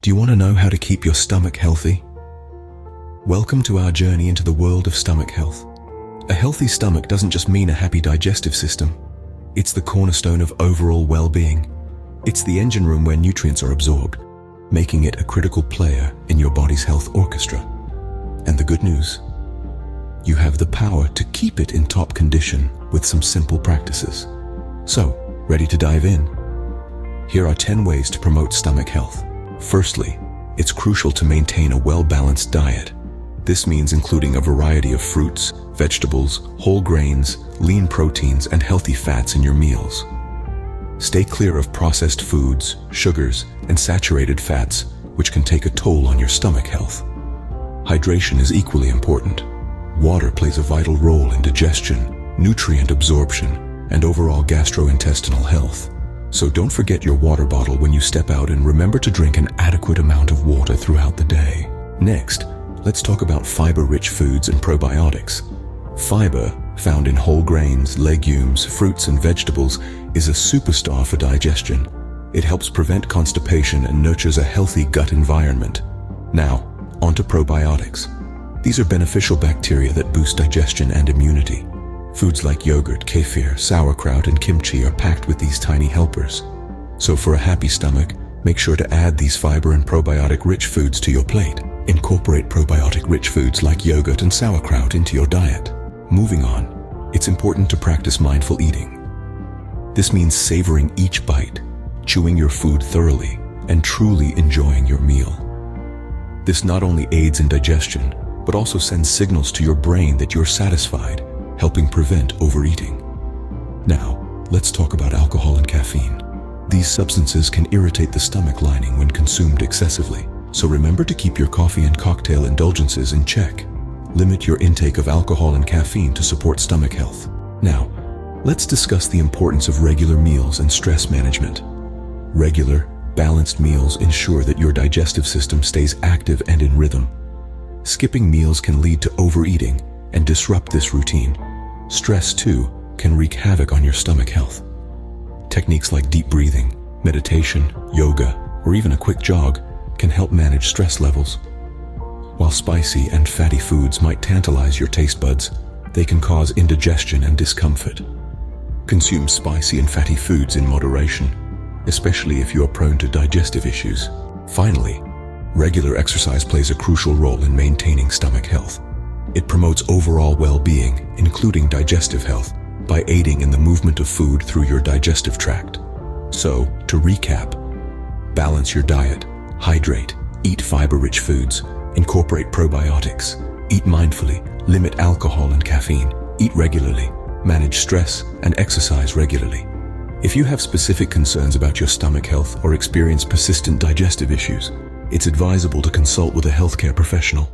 Do you want to know how to keep your stomach healthy? Welcome to our journey into the world of stomach health. A healthy stomach doesn't just mean a happy digestive system. It's the cornerstone of overall well-being. It's the engine room where nutrients are absorbed, making it a critical player in your body's health orchestra. And the good news? You have the power to keep it in top condition with some simple practices. So, ready to dive in? Here are 10 ways to promote stomach health. Firstly, it's crucial to maintain a well-balanced diet. This means including a variety of fruits, vegetables, whole grains, lean proteins, and healthy fats in your meals. Stay clear of processed foods, sugars, and saturated fats, which can take a toll on your stomach health. Hydration is equally important. Water plays a vital role in digestion, nutrient absorption, and overall gastrointestinal health. So don't forget your water bottle when you step out, and remember to drink an adequate amount of water throughout the day. Next, let's talk about fiber-rich foods and probiotics. Fiber, found in whole grains, legumes, fruits, and vegetables, is a superstar for digestion. It helps prevent constipation and nurtures a healthy gut environment. Now, onto probiotics. These are beneficial bacteria that boost digestion and immunity. Foods like yogurt, kefir, sauerkraut, and kimchi are packed with these tiny helpers. So for a happy stomach, make sure to add these fiber and probiotic-rich foods to your plate. Incorporate probiotic-rich foods like yogurt and sauerkraut into your diet. Moving on, it's important to practice mindful eating. This means savoring each bite, chewing your food thoroughly, and truly enjoying your meal. This not only aids in digestion, but also sends signals to your brain that you're satisfied, helping prevent overeating. Now, let's talk about alcohol and caffeine. These substances can irritate the stomach lining when consumed excessively, so remember to keep your coffee and cocktail indulgences in check. Limit your intake of alcohol and caffeine to support stomach health. Now, let's discuss the importance of regular meals and stress management. Regular, balanced meals ensure that your digestive system stays active and in rhythm. Skipping meals can lead to overeating and disrupt this routine. Stress, too, can wreak havoc on your stomach health. Techniques like deep breathing, meditation, yoga, or even a quick jog can help manage stress levels. While spicy and fatty foods might tantalize your taste buds, they can cause indigestion and discomfort. Consume spicy and fatty foods in moderation, especially if you are prone to digestive issues. Finally, regular exercise plays a crucial role in maintaining stomach health. It promotes overall well-being, including digestive health, by aiding in the movement of food through your digestive tract. So, to recap, balance your diet, hydrate, eat fiber-rich foods, incorporate probiotics, eat mindfully, limit alcohol and caffeine, eat regularly, manage stress, and exercise regularly. If you have specific concerns about your stomach health or experience persistent digestive issues, it's advisable to consult with a healthcare professional.